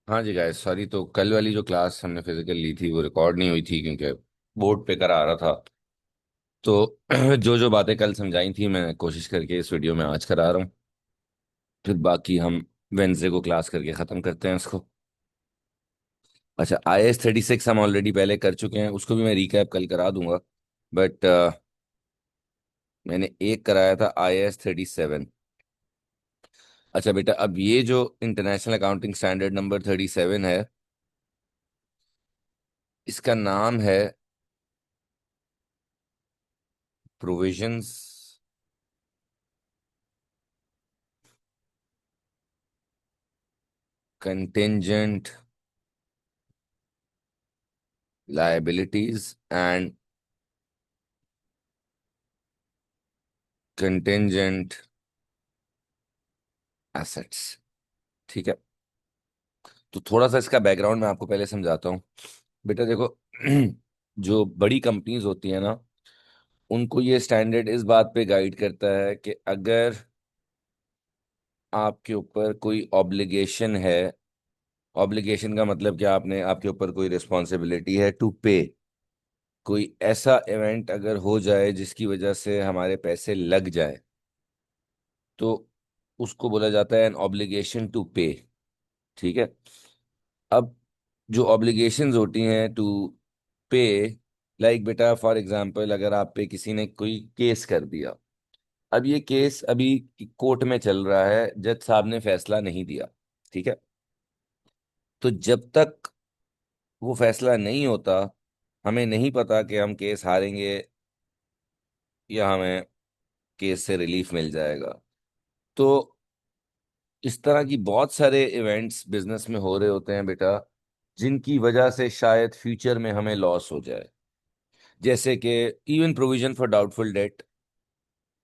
हाँ जी guys, sorry. तो कल वाली जो क्लास हमने फिजिकल ली थी वो रिकॉर्ड नहीं हुई थी क्योंकि बोर्ड पे करा रहा था। तो जो जो बातें कल समझाई थी मैं कोशिश करके इस वीडियो में आज करा रहा हूँ। फिर बाकी हम वेंसडे को क्लास करके ख़त्म करते हैं इसको। अच्छा, IAS 36 हम ऑलरेडी पहले कर चुके हैं, उसको भी मैं रिकैप कल करा दूंगा। बट मैंने एक कराया था IAS 37। अच्छा बेटा, अब ये जो इंटरनेशनल अकाउंटिंग स्टैंडर्ड नंबर 37 है, इसका नाम है provisions contingent liabilities and contingent assets। ठीक है। तो थोड़ा सा इसका बैकग्राउंड मैं आपको पहले समझाता हूँ। बेटा देखो, जो बड़ी कंपनीज होती है ना, उनको ये स्टैंडर्ड इस बात पे गाइड करता है कि अगर आपके ऊपर कोई ऑब्लिगेशन है। ऑब्लिगेशन का मतलब क्या, आपने आपके ऊपर कोई रिस्पॉन्सिबिलिटी है टू पे। कोई ऐसा इवेंट अगर हो जाए जिसकी वजह से हमारे पैसे लग जाए, तो उसको बोला जाता है एन ऑब्लिगेशन टू पे। ठीक है। अब जो ऑब्लिगेशंस होती हैं टू पे, लाइक बेटा फॉर एग्जांपल, अगर आप पे किसी ने कोई केस कर दिया। अब ये केस अभी कोर्ट में चल रहा है, जज साहब ने फैसला नहीं दिया। ठीक है। तो जब तक वो फैसला नहीं होता, हमें नहीं पता कि हम केस हारेंगे या हमें केस से रिलीफ मिल जाएगा। तो इस तरह की बहुत सारे इवेंट्स बिजनेस में हो रहे होते हैं बेटा, जिनकी वजह से शायद फ्यूचर में हमें लॉस हो जाए। जैसे कि even provision for doubtful date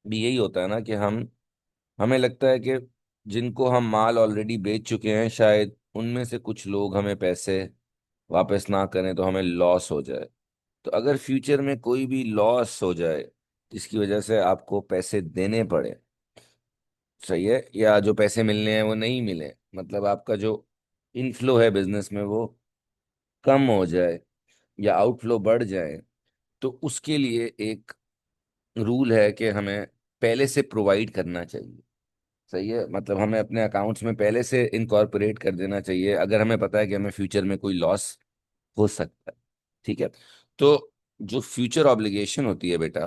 भी यही होता है ना, कि हमें लगता है कि जिनको हम माल ऑलरेडी बेच चुके हैं, शायद उनमें से कुछ लोग हमें पैसे वापस ना करें तो हमें लॉस हो जाए। तो अगर फ्यूचर में कोई भी लॉस हो जाए जिसकी वजह से आपको पैसे देने पड़े, सही है, या जो पैसे मिलने हैं वो नहीं मिले, मतलब आपका जो इनफ्लो है बिजनेस में वो कम हो जाए या आउटफ्लो बढ़ जाए, तो उसके लिए एक रूल है कि हमें पहले से प्रोवाइड करना चाहिए। सही है, मतलब हमें अपने अकाउंट्स में पहले से इनकॉर्पोरेट कर देना चाहिए अगर हमें पता है कि हमें फ्यूचर में कोई लॉस हो सकता है। ठीक है। तो जो फ्यूचर ऑब्लिगेशन होती है बेटा,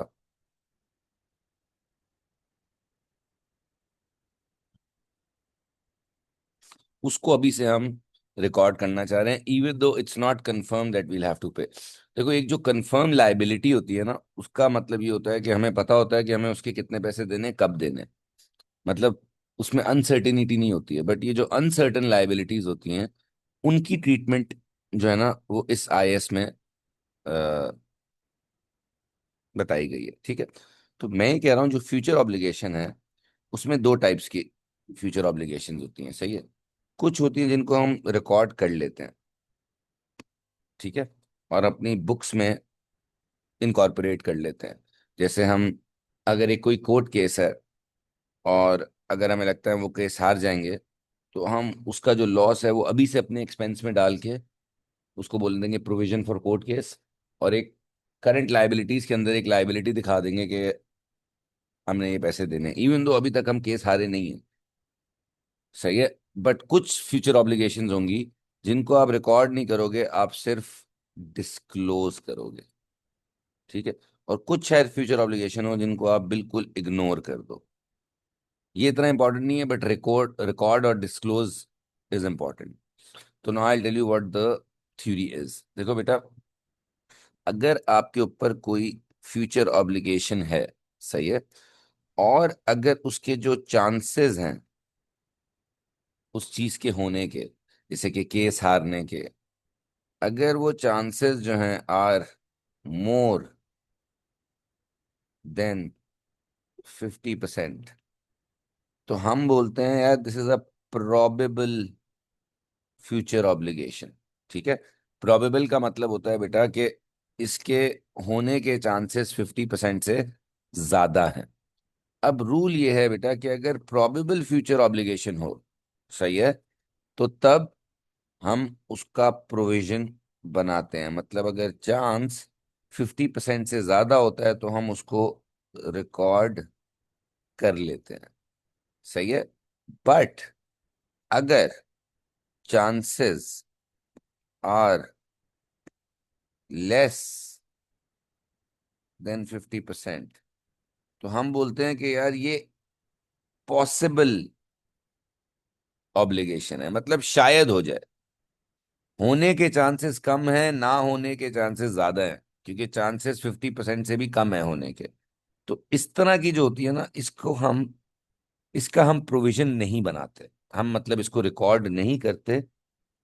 उसको अभी से हम रिकॉर्ड करना चाह रहे हैं, even though it's not confirm that we'll have to pay. देखो, एक जो कंफर्म लाइबिलिटी होती है ना, उसका मतलब ये होता है कि हमें पता होता है कि हमें उसके कितने पैसे देने, कब देने। मतलब उसमें अनसर्टेनिटी नहीं होती है। बट ये जो अनसर्टेन लाइबिलिटीज होती हैं, उनकी ट्रीटमेंट जो है ना, वो इस IAS में बताई गई है। ठीक है। तो मैं ये कह रहा हूँ, जो फ्यूचर ऑब्लिगेशन है उसमें दो टाइप्स की फ्यूचर ऑब्लिगेशंस होती हैं। सही है। कुछ होती हैं जिनको हम रिकॉर्ड कर लेते हैं, ठीक है, और अपनी बुक्स में इनकॉर्पोरेट कर लेते हैं। जैसे हम, अगर एक कोई कोर्ट केस है और अगर हमें लगता है वो केस हार जाएंगे, तो हम उसका जो लॉस है वो अभी से अपने एक्सपेंस में डाल के उसको बोल देंगे प्रोविजन फॉर कोर्ट केस। और एक करंट लाइबिलिटीज के अंदर एक लाइबिलिटी दिखा देंगे कि हमने ये पैसे देने, इवन दो अभी तक हम केस हारे नहीं है। सही है। बट कुछ फ्यूचर ऑब्लिगेशंस होंगी जिनको आप रिकॉर्ड नहीं करोगे, आप सिर्फ डिस्क्लोज करोगे। ठीक है। और कुछ शायद फ्यूचर ऑब्लिगेशन हो जिनको आप बिल्कुल इग्नोर कर दो। ये इतना इंपॉर्टेंट नहीं है, बट रिकॉर्ड रिकॉर्ड और डिस्क्लोज इज इंपॉर्टेंट। तो now I tell you what the theory is. देखो बेटा, अगर आपके ऊपर कोई फ्यूचर ऑब्लिगेशन है, सही है, और अगर उसके जो चांसेस हैं उस चीज के होने के, जैसे कि केस हारने के, अगर वो चांसेस जो हैं आर मोर देन 50%, तो हम बोलते हैं यार this is a probable future obligation. ठीक है। प्रोबेबल का मतलब होता है बेटा कि इसके होने के चांसेस 50% से ज्यादा हैं। अब रूल ये है बेटा कि अगर प्रोबेबल फ्यूचर ऑब्लिगेशन हो, सही है, तो तब हम उसका प्रोविजन बनाते हैं। मतलब अगर चांस 50% से ज्यादा होता है तो हम उसको रिकॉर्ड कर लेते हैं। सही है। बट अगर चांसेस आर लेस देन 50%, तो हम बोलते हैं कि यार ये पॉसिबल ऑब्लिगेशन है, मतलब शायद हो जाए। होने के चांसेस कम है, ना होने के चांसेस ज्यादा है, क्योंकि चांसेस 50% से भी कम है होने के। तो इस तरह की जो होती है ना, इसका हम प्रोविजन नहीं बनाते। हम मतलब इसको रिकॉर्ड नहीं करते।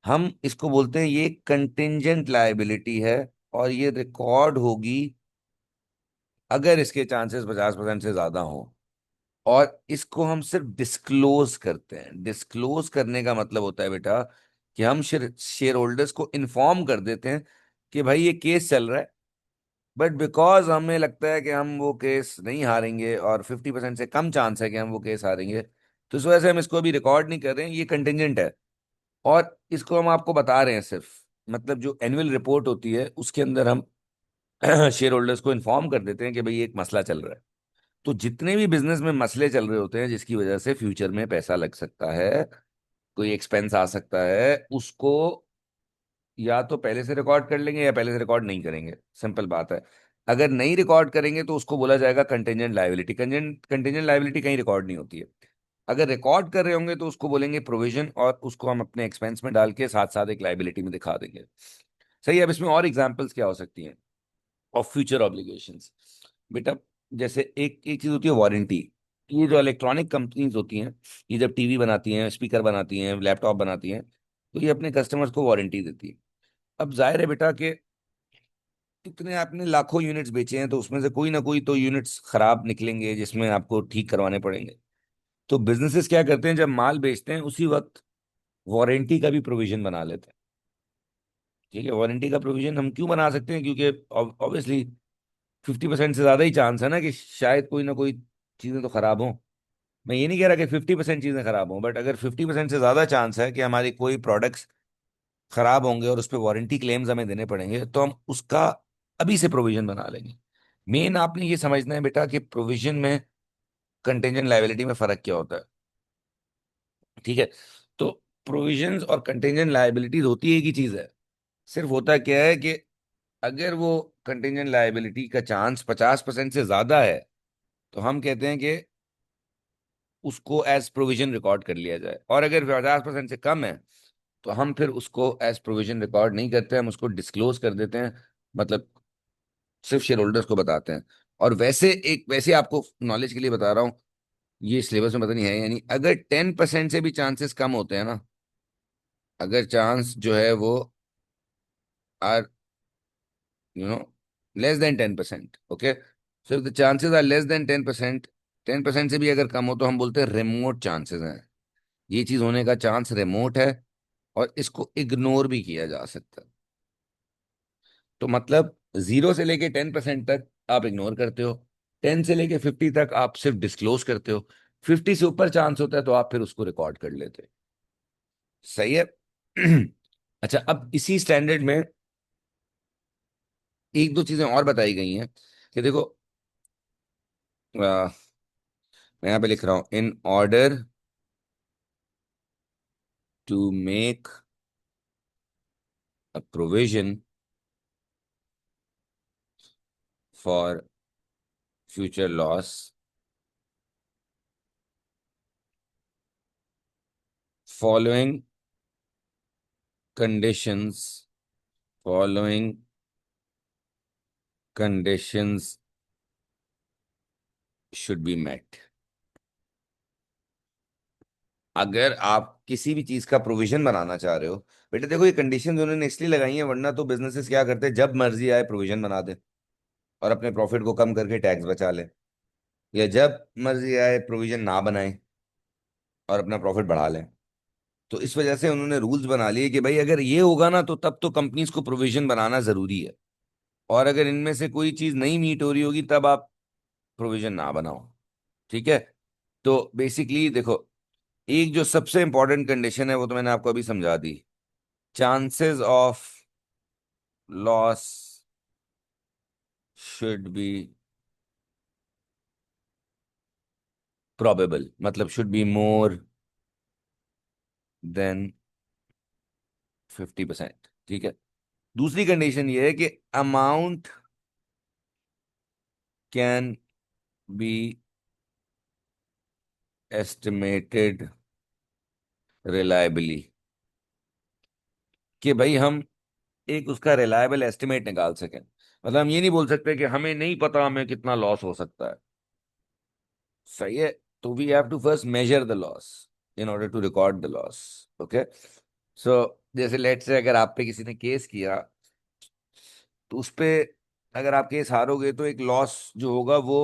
हम इसको बोलते हैं ये कंटिंजेंट लायबिलिटी है, और ये रिकॉर्ड होगी अगर इसके चांसेस 50% से ज्यादा हो। और इसको हम सिर्फ डिस्क्लोज करते हैं। डिस्क्लोज करने का मतलब होता है बेटा कि हम शेयर होल्डर्स को इन्फॉर्म कर देते हैं कि भाई ये केस चल रहा है, बट बिकॉज हमें लगता है कि हम वो केस नहीं हारेंगे और 50% से कम चांस है कि हम वो केस हारेंगे, तो इस वजह से हम इसको अभी रिकॉर्ड नहीं कर रहे हैं, ये कंटिंजेंट है। और इसको हम आपको बता रहे हैं सिर्फ, मतलब जो एनुअल रिपोर्ट होती है उसके अंदर हम शेयर होल्डर्स को इन्फॉर्म कर देते हैं कि भाई एक मसला चल रहा है। तो जितने भी बिजनेस में मसले चल रहे होते हैं जिसकी वजह से फ्यूचर में पैसा लग सकता है, कोई एक्सपेंस आ सकता है, उसको या तो पहले से रिकॉर्ड कर लेंगे या पहले से रिकॉर्ड नहीं करेंगे। सिंपल बात है। अगर नहीं रिकॉर्ड करेंगे तो उसको बोला जाएगा कंटेंजेंट लायबिलिटी। कंटेंजेंट लायबिलिटी कहीं रिकॉर्ड नहीं होती है। अगर रिकॉर्ड कर रहे होंगे तो उसको बोलेंगे प्रोविजन, और उसको हम अपने एक्सपेंस में डाल के साथ साथ एक लायबिलिटी में दिखा देंगे। सही है। अब इसमें और एग्जांपल्स क्या हो सकती हैं ऑफ फ्यूचर ऑब्लिगेशंस? बेटा, जैसे एक एक चीज होती है वारंटी। ये जो इलेक्ट्रॉनिक कंपनीज होती हैं, ये जब टीवी बनाती हैं, स्पीकर बनाती हैं, लैपटॉप बनाती हैं, तो ये अपने कस्टमर्स को वारंटी देती है। अब जाहिर है बेटा कि इतने आपने लाखों यूनिट्स बेचे हैं, तो उसमें से कोई ना कोई तो यूनिट्स खराब निकलेंगे जिसमें आपको ठीक करवाने पड़ेंगे। तो बिजनेसेस क्या करते हैं, जब माल बेचते हैं उसी वक्त वारंटी का भी प्रोविजन बना लेते हैं। ठीक है। वारंटी का प्रोविजन हम क्यों बना सकते हैं? क्योंकि ऑब्वियसली 50% से ज्यादा ही चांस है ना कि शायद कोई ना कोई चीजें तो खराब हों। मैं ये नहीं कह रहा कि 50% चीजें खराब हों, बट अगर 50% से ज्यादा चांस है कि हमारी कोई प्रोडक्ट्स खराब होंगे और उस पर वारंटी क्लेम्स हमें देने पड़ेंगे, तो हम उसका अभी से प्रोविजन बना लेंगे। मेन आपने ये समझना है बेटा कि प्रोविजन में कंटेंजेंट लायबिलिटी में फर्क क्या होता है। ठीक है। तो प्रोविजंस और कंटेंजेंट लायबिलिटीज होती है एक ही चीज है। सिर्फ होता क्या है कि अगर वो कंटेंजेंट लायबिलिटी का चांस 50% से ज्यादा है, तो हम कहते हैं कि उसको एज प्रोविजन रिकॉर्ड कर लिया जाए। और अगर 50% से कम है, तो हम फिर उसको एज प्रोविजन रिकॉर्ड नहीं करते, हम उसको डिस्क्लोज कर देते हैं। मतलब सिर्फ शेयर होल्डर्स को बताते हैं। और वैसे आपको नॉलेज के लिए बता रहा हूँ, ये सिलेबस में पता नहीं है यानी, अगर 10% से भी चांसेस कम होते हैं ना, अगर चांस जो है वो are you know less than 10%, okay, so the chances are less than 10%, 10% से भी अगर कम हो तो हम बोलते हैं रिमोट चांसेस हैं। ये चीज होने का चांस रिमोट है, और इसको इग्नोर भी किया जा सकता है। तो मतलब 0 से लेके 10% तक आप इग्नोर करते हो, 10 से लेके 50 तक आप सिर्फ डिस्क्लोज करते हो, 50 से ऊपर चांस होता है तो आप फिर उसको रिकॉर्ड कर लेते हो। सही है। अच्छा, अब इसी स्टैंडर्ड में एक दो चीजें और बताई गई हैं कि देखो, मैं यहाँ पे लिख रहा हूं, in order to make a provision for future loss, following conditions following conditions should be met. अगर आप किसी भी चीज का प्रोविजन बनाना चाह रहे हो, बेटे देखो ये कंडीशन उन्होंने इसलिए लगाई है, वरना तो बिजनेसेस क्या करते हैं, जब मर्जी आए प्रोविजन बना दे और अपने प्रॉफिट को कम करके टैक्स बचा ले, या जब मर्जी आए प्रोविजन ना बनाए और अपना प्रॉफिट बढ़ा लें। तो इस वजह से उन्होंने रूल्स बना लिए कि भाई अगर ये होगा ना, तो तब तो कंपनीज को प्रोविजन बनाना जरूरी है, और अगर इनमें से कोई चीज नहीं मीट हो रही होगी तब आप प्रोविजन ना बनाओ। ठीक है। तो बेसिकली देखो, एक जो सबसे इंपॉर्टेंट कंडीशन है वो तो मैंने आपको अभी समझा दी, chances of loss should be probable, मतलब शुड बी मोर देन 50%। ठीक है। दूसरी कंडीशन ये है कि amount can be estimated reliably, कि भाई हम एक उसका रिलायबल एस्टिमेट निकाल सकें। मतलब हम ये नहीं बोल सकते कि हमें नहीं पता हमें कितना लॉस हो सकता है। सही है। तो we have to first measure the loss in order to record the loss. Okay. So जैसे लेट से अगर आप पे किसी ने केस किया, तो उस पे अगर आप केस हारोगे तो एक लॉस जो होगा वो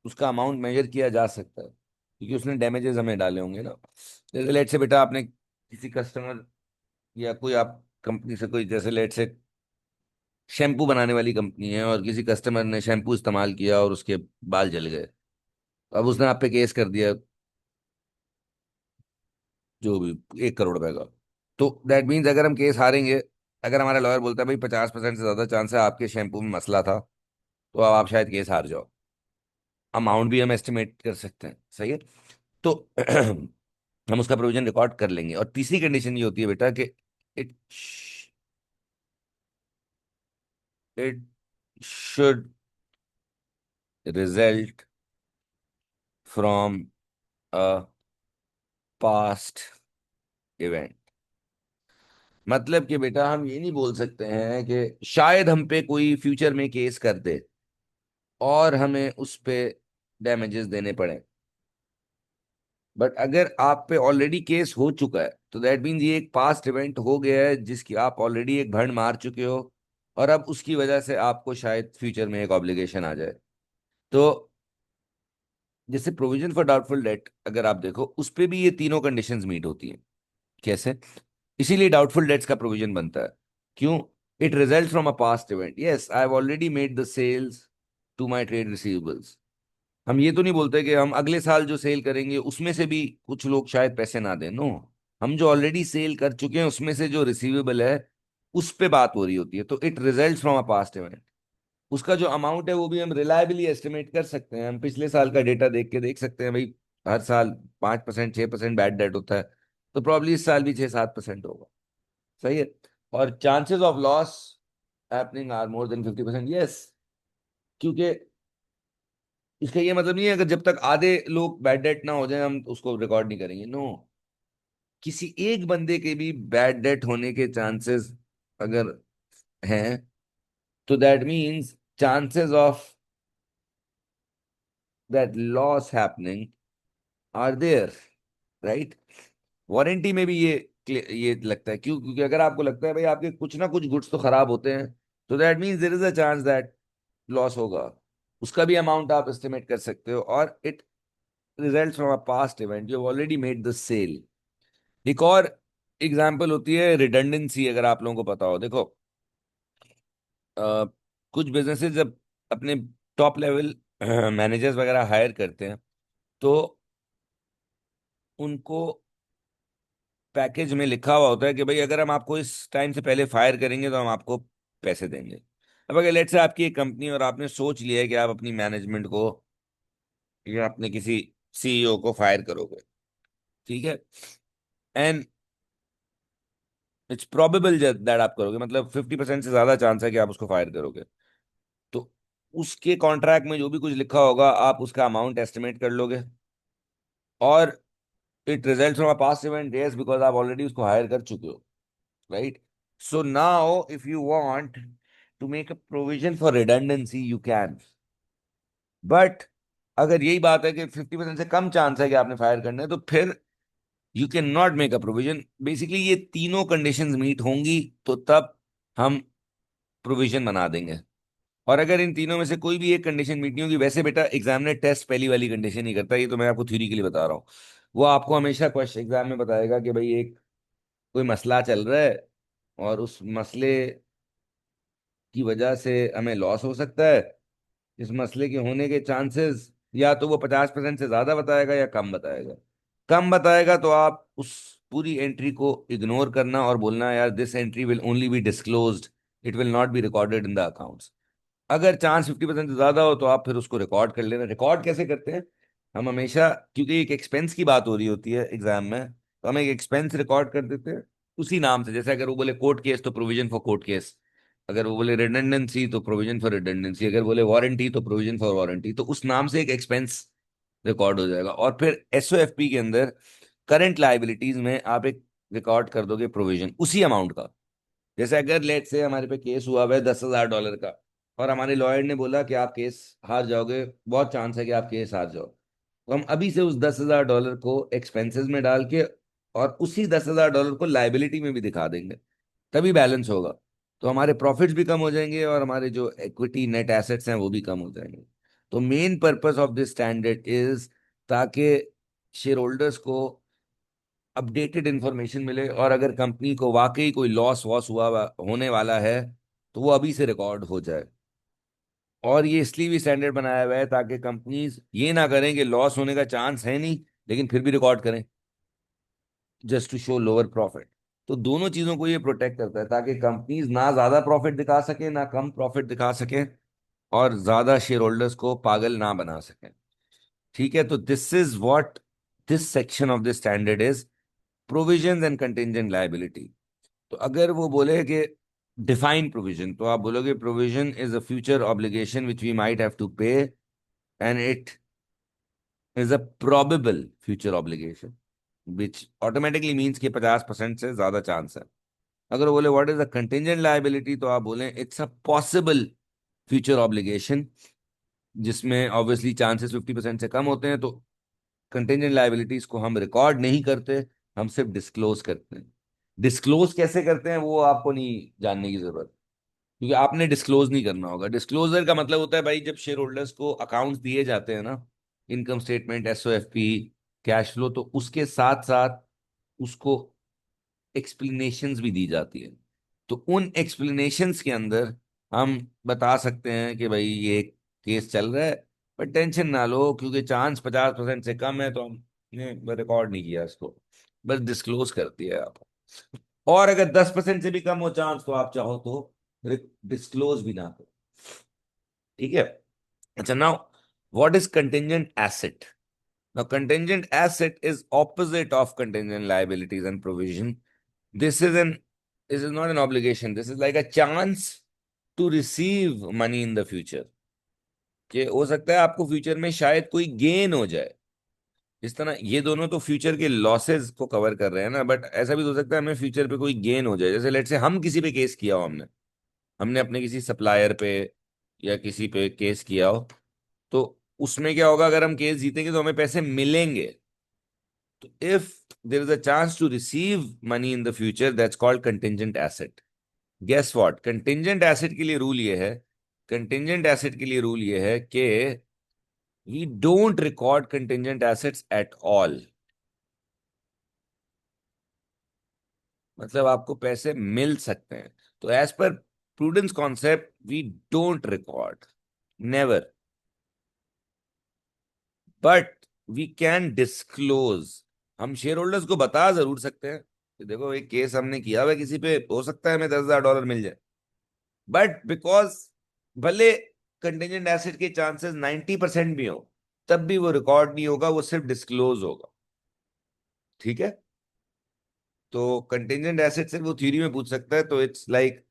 उसका अमाउंट मेजर किया जा सकता है, क्योंकि उसने डैमेजेस हमें डाले होंगे ना। जैसे लेट से बेटा आपने किसी कस्टमर या कोई आप कंपनी से कोई, जैसे लेट से शैम्पू बनाने वाली कंपनी है और किसी कस्टमर ने शैम्पू इस्तेमाल किया और उसके बाल जल गए। अब उसने आप पे केस कर दिया, जो भी 1 करोड़ रुपए का। तो दैट मीन्स अगर हम केस हारेंगे, अगर हमारा लॉयर बोलता है भाई 50% से ज्यादा चांस है आपके शैम्पू में मसला था, तो अब आप शायद केस हार जाओ। अमाउंट भी हम एस्टिमेट कर सकते हैं। सही है। तो हम उसका प्रोविजन रिकॉर्ड कर लेंगे। और तीसरी कंडीशन ये होती है बेटा कि it it should result from a past event. मतलब कि बेटा हम ये नहीं बोल सकते हैं कि शायद हम पे कोई फ्यूचर में केस कर दे और हमें उस पे डैमेजेस देने पड़े। बट अगर आप पे ऑलरेडी केस हो चुका है तो दैट मीन्स ये एक पास्ट इवेंट हो गया है जिसकी आप ऑलरेडी एक भड़ मार चुके हो, और अब उसकी वजह से आपको शायद फ्यूचर में एक ऑब्लिगेशन आ जाए। तो जैसे प्रोविजन फॉर डाउटफुल डेट अगर आप देखो, उस पे भी ये तीनों कंडीशंस मीट होती हैं। कैसे? इसीलिए डाउटफुल डेट्स का प्रोविजन बनता है। क्यों? It result from a past event. Yes, I have already made the sales to my trade receivables. हम ये तो नहीं बोलते कि हम अगले साल जो सेल करेंगे उसमें से भी कुछ लोग शायद पैसे ना दें। नो, हम जो ऑलरेडी सेल कर चुके हैं उसमें से जो रिसीवेबल है उस पे बात हो रही होती है। तो it result from a past event. उसका जो अमाउंट है वो भी हम रिलायबली एस्टिमेट कर सकते हैं। हम पिछले साल का डेटा देख के देख सकते हैं भाई, हर साल 5% 6% बैड डेट होता है, तो प्रॉब्ली इस साल भी 6-7% होगा। सही है। और chances of loss happening are more than 50%। Yes, क्योंकि इसका ये मतलब नहीं है कि जब तक आधे लोग बैड डेट ना हो जाए हम उसको रिकॉर्ड नहीं करेंगे। नो, किसी एक बंदे के भी बैड डेट होने के चांसेस अगर हैं, तो that means chances of that loss happening are there, right. Warranty में भी ये लगता है। क्यों? क्योंकि अगर आपको लगता है भाई आपके कुछ ना कुछ गुड्स तो खराब होते हैं, तो that means there is a chance that loss होगा। उसका भी अमाउंट आप एस्टिमेट कर सकते हो। और it result from a past event, you already made the sale. एक और एग्जाम्पल होती है रिडंडेंसी। अगर आप लोगों को पता हो, देखो अ, कुछ बिजनेसेस जब अपने टॉप लेवल मैनेजर्स वगैरह हायर करते हैं, तो उनको पैकेज में लिखा हुआ होता है कि भाई अगर हम आपको इस टाइम से पहले फायर करेंगे तो हम आपको पैसे देंगे। अब अगर लेट से आपकी एक कंपनी और आपने सोच लिया है कि आप अपनी मैनेजमेंट को या अपने किसी सीईओ को फायर करोगे, ठीक है, एंड इट्स प्रोबेबल दैट आप करोगे, मतलब 50% से ज्यादा चांस है कि आप उसको फायर करोगे, तो उसके कॉन्ट्रैक्ट में जो भी कुछ लिखा होगा आप उसका अमाउंट एस्टिमेट कर लोगे। और it result from a past event, yes, because आप ऑलरेडी उसको हायर कर चुके हो, right. So now, if you want to make a provision for redundancy, you can. But अगर यही बात है कि 50% से कम चांस है कि आपने फायर करना है, तो फिर you can not make a provision. Basically ये तीनों कंडीशंस मीट होंगी तो तब हम प्रोविजन बना देंगे। और अगर इन तीनों में से कोई भी एक कंडीशन मीट नहीं होगी, वैसे बेटा एग्जामिनर टेस्ट पहली वाली कंडीशन ही करता है, ये तो मैं आपको थ्योरी के लिए बता रहा हूँ। वो आपको हमेशा क्वेश्चन एग्जाम में बताएगा कि भाई एक कोई मसला चल रहा है और उस मसले की वजह से हमें लॉस हो सकता है। इस मसले के होने के चांसेस या तो वो 50% से ज्यादा बताएगा या कम बताएगा। कम बताएगा तो आप उस पूरी एंट्री को इग्नोर करना और बोलना यार this entry will only B disclosed, it will not be recorded in the accounts. अगर चांस 50% से ज्यादा हो तो आप फिर उसको रिकॉर्ड कर लेना। रिकॉर्ड कैसे करते हैं? हम हमेशा, क्योंकि एक एक्सपेंस की बात हो रही होती है एग्जाम में, तो हम एक एक्सपेंस रिकॉर्ड कर देते हैं उसी नाम से। जैसे अगर वो बोले कोर्ट केस तो प्रोविजन फॉर कोर्ट केस, अगर वो बोले रिडंडेंसी तो प्रोविजन फॉर रिडंडेंसी, अगर बोले वारंटी तो प्रोविजन फॉर वारंटी, तो उस नाम से एक एक्सपेंस रिकॉर्ड हो जाएगा। और फिर एसओएफपी के अंदर करंट लाइबिलिटीज में आप एक रिकॉर्ड कर दोगे प्रोविजन उसी अमाउंट का। जैसे अगर लेट से हमारे पे केस हुआ हुआ है $10,000 का, और हमारे लॉयर ने बोला कि आप केस हार जाओगे, बहुत चांस है कि आप केस हार जाओ, तो हम अभी से उस $10,000 को एक्सपेंसेस में डाल के और उसी $10,000 को लाइबिलिटी में भी दिखा देंगे, तभी बैलेंस होगा। तो हमारे प्रॉफिट्स भी कम हो जाएंगे और हमारे जो इक्विटी नेट एसेट्स हैं वो भी कम हो जाएंगे। तो main purpose of this standard is ताकि शेयर होल्डर्स को अपडेटेड इंफॉर्मेशन मिले, और अगर कंपनी को वाकई कोई लॉस वॉस होने वाला है तो वो अभी से रिकॉर्ड हो जाए। और ये इसलिए भी स्टैंडर्ड बनाया हुआ है ताकि कंपनीज ये ना करें कि लॉस होने का चांस है नहीं लेकिन फिर भी रिकॉर्ड करें just to show lower profit. तो दोनों चीजों को ये प्रोटेक्ट करता है ताकि कंपनीज ना ज्यादा प्रॉफिट दिखा सके ना कम प्रॉफिट दिखा सके, और ज्यादा शेयर होल्डर्स को पागल ना बना सके। ठीक है, तो this is what this section of the standard is, provisions and contingent liability. तो अगर वो बोले कि डिफाइन प्रोविजन, तो आप बोलोगे provision is a future obligation which we might have to pay, and it is a probable future obligation which automatically means कि 50% से ज्यादा चांस है। अगर वो बोले what is a contingent liability, तो आप बोले it's a possible future obligation, जिसमें ऑब्वियसली चांसेस 50% से कम होते हैं। तो कंटिंजेंट लायबिलिटीज को हम रिकॉर्ड नहीं करते, हम सिर्फ डिस्क्लोज करते हैं। डिस्क्लोज कैसे करते हैं वो आपको नहीं जानने की जरूरत, क्योंकि आपने डिस्क्लोज नहीं करना होगा। डिस्क्लोजर का मतलब होता है भाई, जब शेयर होल्डर्स को अकाउंट्स दिए जाते हैं ना, इनकम स्टेटमेंट, एसओएफपी, कैश फ्लो, तो उसके साथ साथ उसको एक्सप्लेनेशंस भी दी जाती है। तो उन एक्सप्लेनेशंस के अंदर हम बता सकते हैं कि भाई ये केस चल रहा है, पर टेंशन ना लो क्योंकि चांस 50% से कम है, तो हमने रिकॉर्ड नहीं किया इसको, बस डिस्क्लोज कर दिया है आप। और अगर 10% से भी कम हो चांस, तो आप चाहो तो डिस्क्लोज भी ना करो। ठीक है। अच्छा, now what is contingent asset? Now contingent asset is opposite of contingent liabilities and provision. This is an this is not an obligation. This is like a chance to receive money in the future. कि हो सकता है आपको future में शायद कोई gain हो जाए। इस तरह ये दोनों तो फ्यूचर के लॉसेस को कवर कर रहे हैं ना, बट ऐसा भी तो हो सकता है हमें फ्यूचर पे कोई गेन हो जाए। जैसे लेट से हम किसी पे केस किया हो, हमने हमने अपने किसी सप्लायर पे या किसी पे केस किया हो, तो उसमें क्या होगा, अगर हम केस जीतेंगे तो हमें पैसे मिलेंगे। तो if there is a chance to receive money in the future, that's called contingent asset. Guess what, contingent asset के लिए रूल ये है, कंटिंजेंट एसेट के लिए रूल ये है कि we don't record contingent assets at all. मतलब आपको पैसे मिल सकते हैं, तो as per prudence concept we don't record, never, but we can disclose. हम शेयर होल्डर्स को बता जरूर सकते हैं कि देखो एक केस हमने किया हुआ है किसी पे, हो सकता है हमें $10,000 मिल जाए, बट बिकॉज भले कंटिजेंट एसेट के चांसेस 90% भी हो, तब भी वो रिकॉर्ड नहीं होगा, वो सिर्फ डिस्क्लोज होगा। ठीक है। तो कंटिजेंट एसेट से वो थ्योरी में पूछ सकता है, तो it's like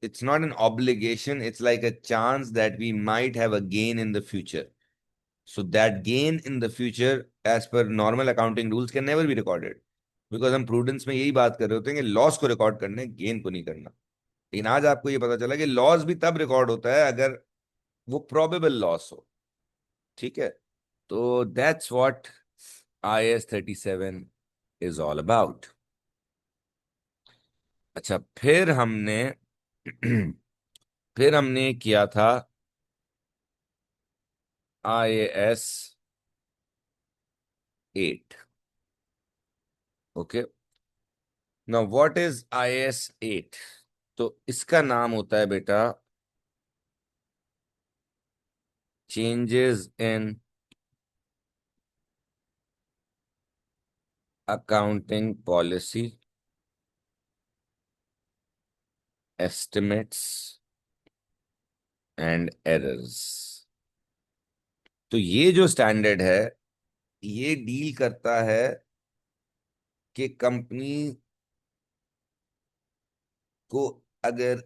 it's not an obligation, it's like a chance that we might have a gain in the future. So that gain in the future, as per normal accounting rules, can never be recorded. Because हम prudence में यही बात कर रहे होते हैं कि loss को रिकॉर्ड करने, गेन को नहीं करना। लेकिन आज आपको ये पता चला कि लॉस भी तब रिकॉर्ड होता है अगर वो प्रोबेबल लॉस हो। ठीक है। तो that's what IAS 37 is all about. अच्छा, फिर हमने किया था IAS 8। Okay, now what is IAS 8? तो इसका नाम होता है बेटा changes in accounting policy, estimates and errors. तो ये जो स्टैंडर्ड है, ये डील करता है कि कंपनी को अगर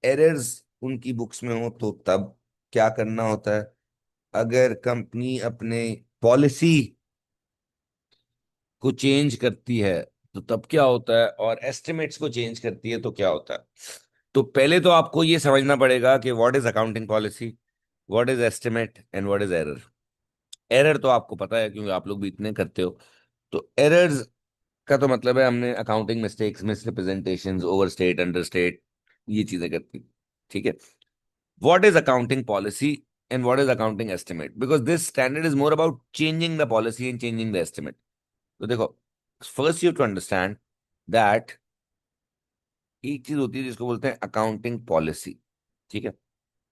एरर्स उनकी बुक्स में हो तो तब क्या करना होता है, अगर कंपनी अपने पॉलिसी को चेंज करती है तो तब क्या होता है, और एस्टिमेट्स को चेंज करती है तो क्या होता है। तो पहले तो आपको ये समझना पड़ेगा कि what is accounting policy, what is estimate and what is error. Error तो आपको पता है क्योंकि आप लोग भी इतने करते हो। तो एरर्स का तो मतलब है हमने accounting mistakes, misrepresentations, overstate, understate, ये चीजें करती। ठीक है। What is accounting policy and what is accounting estimate, because this standard is more about changing the policy and changing the estimate. तो देखो, first you to understand that एक चीज होती है जिसको बोलते हैं अकाउंटिंग पॉलिसी, ठीक है,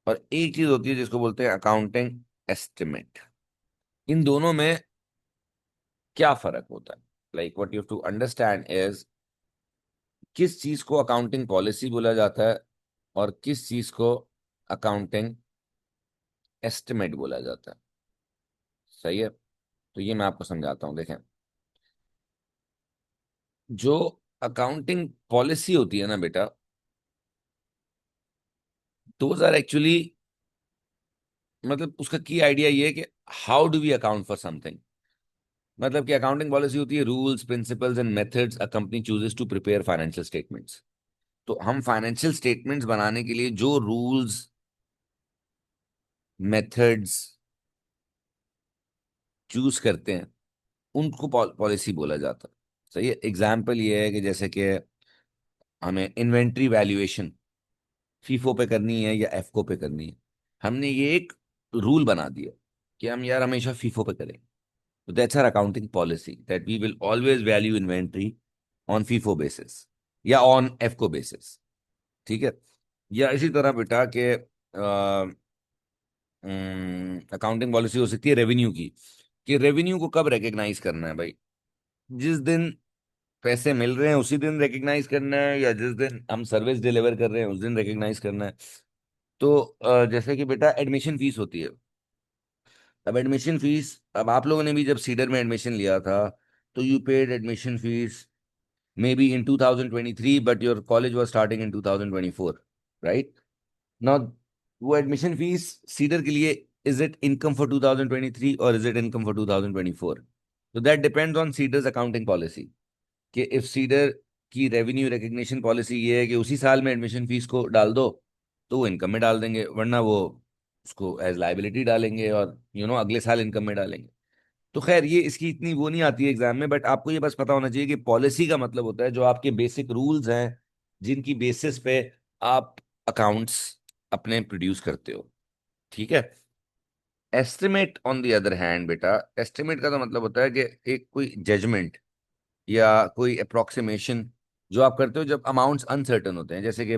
और एक चीज होती है जिसको बोलते हैं अकाउंटिंग एस्टिमेट। इन दोनों में क्या फर्क होता है? Like what you have to understand is किस चीज को अकाउंटिंग पॉलिसी बोला जाता है और किस चीज को अकाउंटिंग एस्टिमेट बोला जाता है। सही है। तो ये मैं आपको समझाता हूँ, देखें। जो अकाउंटिंग पॉलिसी होती है ना बेटा, दोज आर एक्चुअली, मतलब उसका की आइडिया ये है कि how do we account for something. मतलब कि अकाउंटिंग पॉलिसी होती है rules, principles and methods a company chooses to prepare financial statements. तो हम फाइनेंशियल स्टेटमेंट्स बनाने के लिए जो रूल्स, मेथड्स चूज करते हैं उनको पॉलिसी बोला जाता है। सही है। एग्जाम्पल ये है कि जैसे कि हमें इन्वेंट्री वैल्यूएशन फीफो पे करनी है या एफको पे करनी है, हमने ये एक रूल बना दिया कि हम यार हमेशा फीफो पे करें। तो that's our accounting policy that we will always value inventory on FIFO basis या ऑन एफको बेसिस। ठीक है। या इसी तरह बेटा के अकाउंटिंग पॉलिसी हो सकती है रेवेन्यू की, कि रेवेन्यू को कब रिकग्नाइज करना है भाई, जिस दिन पैसे मिल रहे हैं उसी दिन रिकग्नाइज करना है या जिस दिन हम सर्विस डिलीवर कर रहे हैं उस दिन रिकग्नाइज करना है। तो जैसे कि बेटा एडमिशन फीस होती है। अब एडमिशन फीस, अब आप लोगों ने भी जब सीडर में एडमिशन लिया था तो you paid admission fees may be in 2023 but your college was starting in 2024, right? Now वो एडमिशन फीस सीडर के लिए, इज इट इनकम फॉर 2023 और इज इट इनकम फॉर 2024? तो that depends on Cedar's accounting policy, कि if Cedar की revenue recognition policy ये है कि उसी साल में एडमिशन फीस को डाल दो तो वो इनकम में डाल देंगे, वरना वो उसको एज लाइबिलिटी डालेंगे और अगले साल इनकम में डालेंगे। तो खैर ये इसकी इतनी वो नहीं आती है एग्जाम में, बट आपको ये बस पता होना चाहिए कि पॉलिसी का मतलब होता है जो आपके बेसिक रूल्स हैं जिनकी बेसिस पे आप अकाउंट्स अपने प्रोड्यूस करते हो। ठीक है। Estimate on the other hand बेटा, एस्टिमेट का तो मतलब होता है कि एक कोई जजमेंट या कोई अप्रोक्सीमेशन जो आप करते हो जब अमाउंट्स अनसर्टन होते हैं, जैसे कि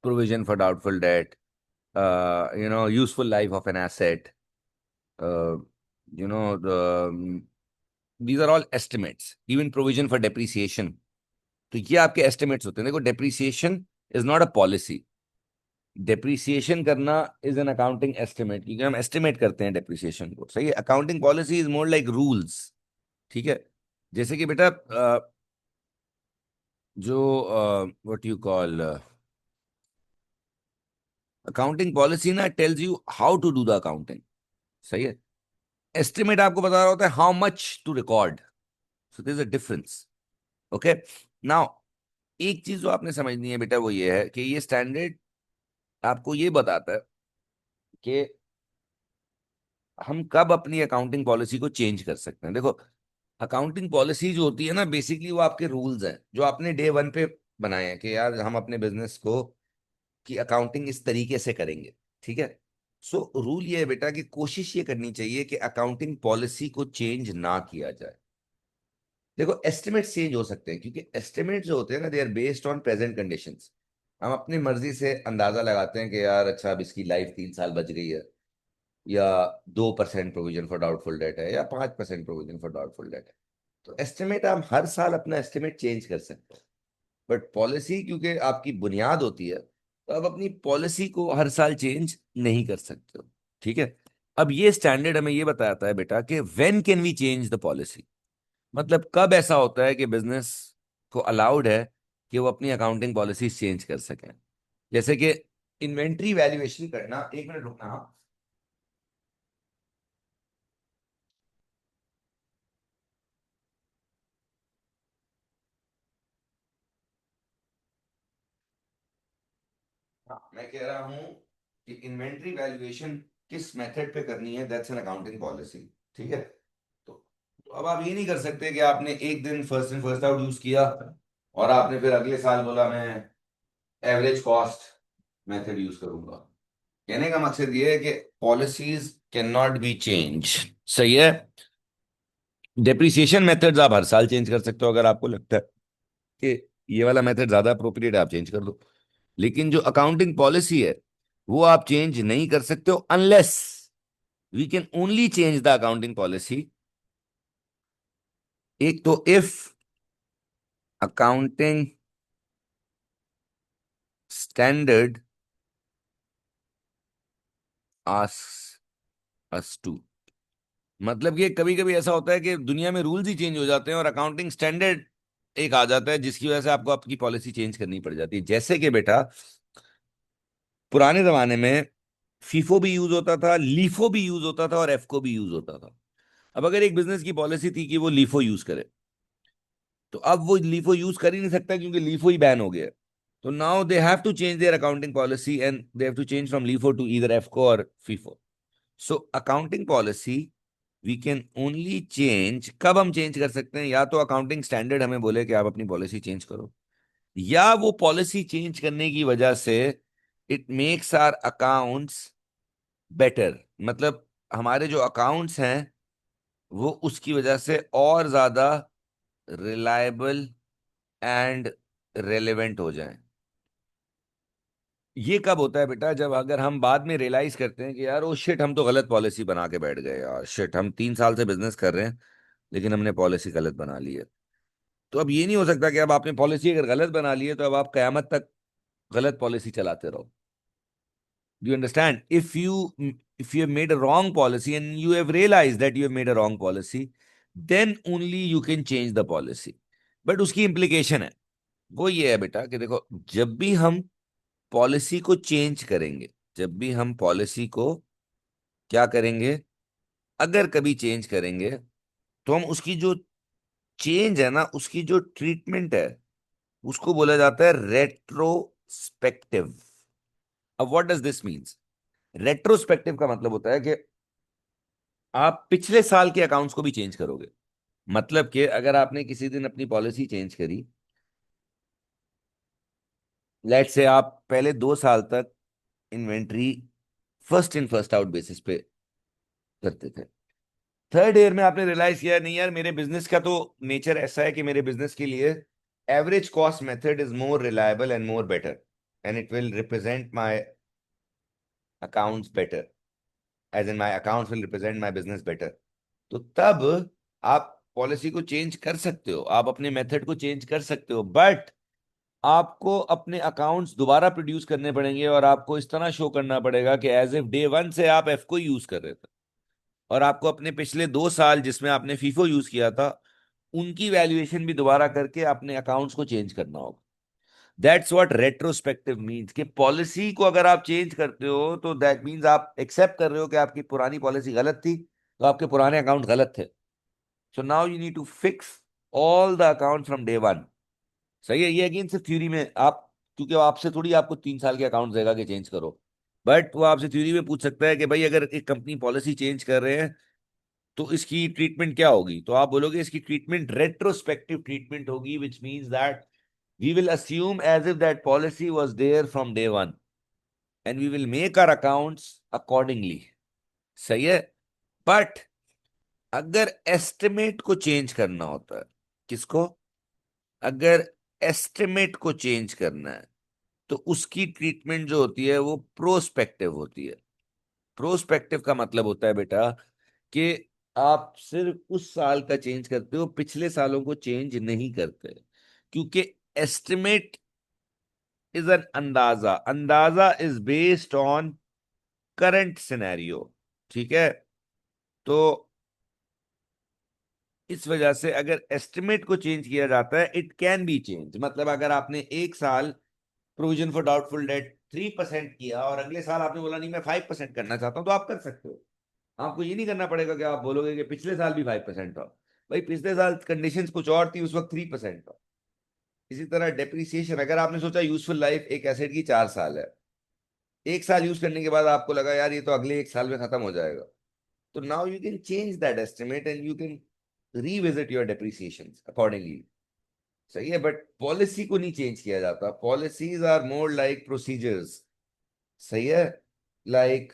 provision for doubtful debt, useful life of an asset, these are all estimates, even provision for depreciation. तो ये आपके एस्टिमेट्स होते हैं। देखो, depreciation is not a policy. Depreciation करना इज एन अकाउंटिंग एस्टिमेट, क्योंकि हम एस्टिमेट करते हैं डेप्रिसिएशन को। सही है। Accounting policy is more like rules. ठीक है। जैसे कि बेटा जो what you call accounting policy ना tells you how to do the accounting. सही है। एस्टिमेट आपको बता रहा होता है how much to record. So there is a difference. Okay. Now एक चीज जो आपने समझनी है बेटा वो ये है कि ये स्टैंडर्ड आपको ये बताता है कि हम कब अपनी अकाउंटिंग पॉलिसी को चेंज कर सकते हैं। देखो, अकाउंटिंग पॉलिसी जो होती है ना, बेसिकली वो आपके रूल्स हैं जो आपने डे वन पे बनाए हैं कि यार हम अपने बिजनेस को की अकाउंटिंग इस तरीके से करेंगे। ठीक है। सो रूल ये है बेटा कि कोशिश ये करनी चाहिए कि अकाउंटिंग पॉलिसी को चेंज ना किया जाए। देखो, एस्टिमेट चेंज हो सकते हैं क्योंकि एस्टिमेट जो होते हैं ना, they are based on present conditions. हम अपनी मर्जी से अंदाजा लगाते हैं कि यार अच्छा अब इसकी लाइफ 3 साल बच गई है, या 2% प्रोविजन फॉर डाउटफुल डेट है, या 5% प्रोविजन फॉर डाउटफुल डेट है। तो एस्टिमेट आप हर साल अपना एस्टिमेट चेंज कर सकते हो, बट पॉलिसी क्योंकि आपकी बुनियाद होती है, तो आप अपनी पॉलिसी को हर साल चेंज नहीं कर सकते हो। ठीक है। अब ये स्टैंडर्ड हमें ये बताता है बेटा कि when can we change the policy, मतलब कब ऐसा होता है कि बिजनेस को अलाउड है कि वो अपनी अकाउंटिंग पॉलिसी चेंज कर सकें। जैसे कि इन्वेंट्री वैल्यूएशन करना, एक मिनट रुकना। हाँ, मैं कह रहा हूं कि इन्वेंट्री वैल्यूएशन किस मेथड पे करनी है, दैट्स एन अकाउंटिंग पॉलिसी। ठीक है। तो अब आप ये नहीं कर सकते कि आपने एक दिन first in first out use किया और आपने फिर अगले साल बोला मैं एवरेज कॉस्ट मेथड यूज करूंगा। कहने का मकसद ये है कि policies can not be change. सही है। डेप्रिसिएशन मेथड्स आप हर साल चेंज कर सकते हो, अगर आपको लगता है कि ये वाला मेथड ज्यादा अप्रोप्रिएट है आप चेंज कर दो। लेकिन जो अकाउंटिंग पॉलिसी है वो आप चेंज नहीं कर सकते हो, unless we can only change the accounting policy. एक तो if accounting standard asks us to, मतलब कि कभी कभी ऐसा होता है कि दुनिया में रूल्स ही चेंज हो जाते हैं और अकाउंटिंग स्टैंडर्ड एक आ जाता है जिसकी वजह से आपको आपकी पॉलिसी चेंज करनी पड़ जाती है। जैसे कि बेटा पुराने जमाने में फीफो भी यूज होता था, लीफो भी यूज होता था और एफको भी यूज होता था। अब अगर एक बिजनेस की पॉलिसी थी कि वो लीफो यूज करे, तो अब वो लीफो यूज कर ही नहीं सकता क्योंकि लीफो ही बैन हो गया है। तो now they have to change their accounting policy and they have to change from LIFO to either एफको और FIFO. So accounting policy we can only change, कब हम चेंज कर सकते हैं, या तो अकाउंटिंग स्टैंडर्ड हमें बोले कि आप अपनी पॉलिसी चेंज करो, या वो पॉलिसी चेंज करने की वजह से it makes are accounts better, मतलब हमारे जो अकाउंट्स हैं वो उसकी वजह से और ज्यादा रिलायबल एंड रेलेवेंट हो जाएं। ये कब होता है बेटा, जब अगर हम बाद में रियलाइज करते हैं कि यार ओ शिट, हम तो गलत पॉलिसी बना के बैठ गए यार, शिट हम 3 साल से बिजनेस कर रहे हैं लेकिन हमने पॉलिसी गलत बना ली है। तो अब ये नहीं हो सकता कि अब आपने पॉलिसी अगर गलत बना ली है तो अब आप कयामत तक गलत पॉलिसी चलाते रहो। Do you understand? If you have made a wrong policy and you have realized that you have made a wrong policy, then only you can change the policy. But उसकी implication है, वो ये है बेटा कि देखो, जब भी हम पॉलिसी को चेंज करेंगे, जब भी हम पॉलिसी को क्या करेंगे, अगर कभी चेंज करेंगे, तो हम उसकी जो चेंज है ना, उसकी जो ट्रीटमेंट है, उसको बोला जाता है रेट्रोस्पेक्टिव। अब what does this means? Retrospective का मतलब होता है कि आप पिछले साल के अकाउंट्स को भी चेंज करोगे। मतलब कि अगर आपने किसी दिन अपनी पॉलिसी चेंज करी, लेट से आप पहले 2 साल तक inventory first in first out basis पे करते थे, थर्ड ईयर में आपने रियलाइज किया नहीं यार, मेरे बिजनेस का तो नेचर ऐसा है कि मेरे बिजनेस के लिए average cost method is more reliable and more better and it will represent my accounts better, as in my accounts will represent my business better. तो तब आप पॉलिसी को चेंज कर सकते हो, आप अपने मेथड को चेंज कर सकते हो, बट आपको अपने अकाउंट्स दोबारा प्रोड्यूस करने पड़ेंगे और आपको इस तरह शो करना पड़ेगा कि एज इफ डे वन से आप एफ को यूज कर रहे थे, और आपको अपने पिछले 2 साल जिसमें आपने फीफो यूज किया था उनकी वैल्यूएशन भी दोबारा करके अपने अकाउंट्स को चेंज करना होगा। दैट्स व्हाट रेट्रोस्पेक्टिव मीन्स, कि पॉलिसी को अगर आप चेंज करते हो तो दैट मीन्स आप एक्सेप्ट कर रहे हो कि आपकी पुरानी पॉलिसी गलत थी, तो आपके पुराने अकाउंट गलत थे। So now you need to fix all the account from day one. सही है। ये अगेन सिर्फ थ्योरी में, आप क्योंकि वो आपसे थोड़ी आपको 3 साल के अकाउंट देगा कि चेंज करो, बट वो आपसे थ्योरी में पूछ सकता है कि भाई अगर एक कंपनी पॉलिसी चेंज कर रहे हैं तो इसकी ट्रीटमेंट क्या होगी, तो आप बोलोगे इसकी ट्रीटमेंट रेट्रोस्पेक्टिव ट्रीटमेंट होगी, which means that we will assume as if that policy was there from day one and we will make our accounts accordingly। सही है। बट अगर एस्टिमेट को चेंज करना होता है, किसको, अगर एस्टिमेट को चेंज करना है तो उसकी ट्रीटमेंट जो होती है वो प्रोस्पेक्टिव होती है। प्रोस्पेक्टिव का मतलब होता है बेटा कि आप सिर्फ उस साल का चेंज करते हो, पिछले सालों को चेंज नहीं करते, क्योंकि एस्टिमेट इज एन अंदाजा, अंदाजा is based on current scenario. ठीक है, तो इस वजह से अगर एस्टिमेट को चेंज किया जाता है, इट कैन बी चेंज। मतलब अगर आपने एक साल प्रोविजन फॉर डाउटफुल डेट 3% किया और अगले साल आपने बोला नहीं मैं 5% करना चाहता हूं, तो आप कर सकते हो। आपको ये नहीं करना पड़ेगा कि आप बोलोगे कि पिछले साल भी 5% था। भाई पिछले साल कंडीशंस कुछ और थी, उस वक्त 3% था। इसी तरह डेप्रिसिएशन, अगर आपने सोचा यूजफुल लाइफ एक एसेट की 4 साल है, एक साल यूज करने के बाद आपको लगा यार ये तो अगले एक साल में खत्म हो जाएगा, तो now you can change that estimate and you can revisit your depreciation accordingly. सही है, बट पॉलिसी को नहीं चेंज किया जाता, policies are more like procedures. सही है, लाइक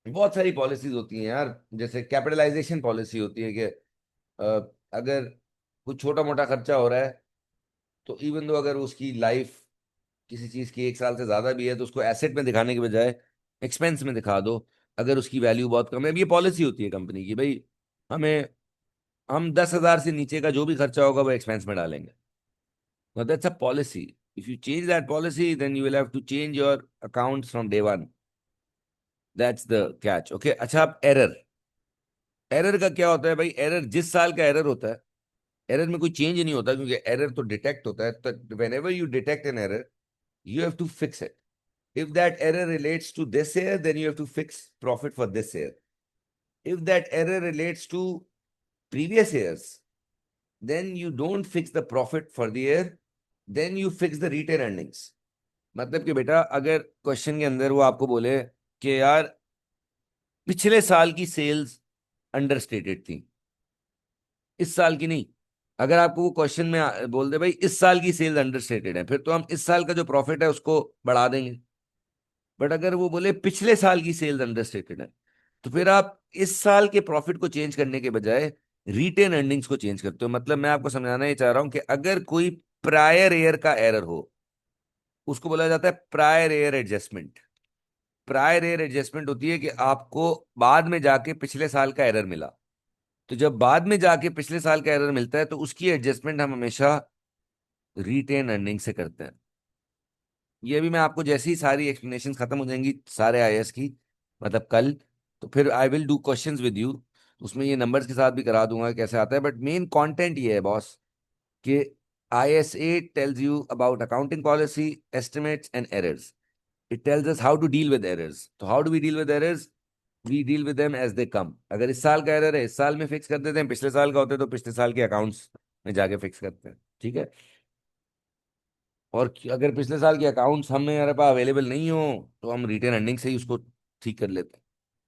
बहुत सारी पॉलिसीज होती हैं यार, जैसे कैपिटलाइजेशन पॉलिसी होती है कि अगर कुछ छोटा मोटा खर्चा हो रहा है, तो इवन दो अगर उसकी लाइफ किसी चीज की 1 साल से ज्यादा भी है, तो उसको एसेट में दिखाने के बजाय एक्सपेंस में दिखा दो। अगर उसकी वैल्यू बहुत कम है, अब ये पॉलिसी होती है कंपनी की, भाई हमें हम 10,000 से नीचे का जो भी खर्चा होगा वो एक्सपेंस में डालेंगे। Now that's a policy. If you change that policy, then you will have to change your accounts from day one. That's the catch. Okay. अच्छा, अब एरर, एरर का क्या होता है भाई? एरर जिस साल का एरर होता है, एरर में कोई चेंज नहीं होता, क्योंकि एरर तो डिटेक्ट होता है। तो when ever you detect an error, you have to fix it. If that error relates to this year, then you have to fix profit for this year. If that error relates to previous years, then you don't fix the profit for the year, then you fix the retained earnings. मतलब कि बेटा अगर question के अंदर वो आपको बोले कि यार पिछले साल की सेल्स अंडरस्टेटेड थी, इस साल की नहीं। अगर आपको वो क्वेश्चन में बोल दे भाई इस साल की सेल्स अंडरस्टेटेड है, फिर तो हम इस साल का जो प्रॉफिट है उसको बढ़ा देंगे। बट अगर वो बोले पिछले साल की सेल्स अंडरस्टेटेड है, तो फिर आप इस साल के प्रॉफिट को चेंज करने के बजाय रिटेन अर्निंग्स को चेंज करते हो। मतलब मैं आपको समझाना ही चाह रहा हूं कि अगर कोई प्रायर ईयर का एरर हो, उसको बोला जाता है prior year adjustment. Prior year adjustment होती है कि आपको बाद में जाके पिछले साल का एरर मिला, तो जब बाद में जाके पिछले साल का एरर मिलता है, तो उसकी एडजस्टमेंट हम हमेशा रिटेन अर्निंग से करते हैं। ये भी मैं आपको जैसी ही सारी एक्सप्लेनेशन खत्म हो जाएंगी सारे आईएएस की, मतलब कल, तो फिर I will do questions with you, उसमें ये नंबर्स के साथ भी करा दूंगा कैसे आता है। बट मेन कंटेंट ये है बॉस कि IS8 tells you about accounting policy, estimates and errors. It tells us how to deal with errors. तो how do we deal with errors? We deal with them as they come. अगर इस साल का error है इस साल में fix कर देते हैं, पिछले साल का होता है तो पिछले साल के अकाउंट्स में जाके फिक्स करते हैं। ठीक है, और अगर पिछले साल के अकाउंट्स हमारे पास अवेलेबल नहीं हो, तो हम रिटेन अर्निंग से ही उसको ठीक कर लेते हैं।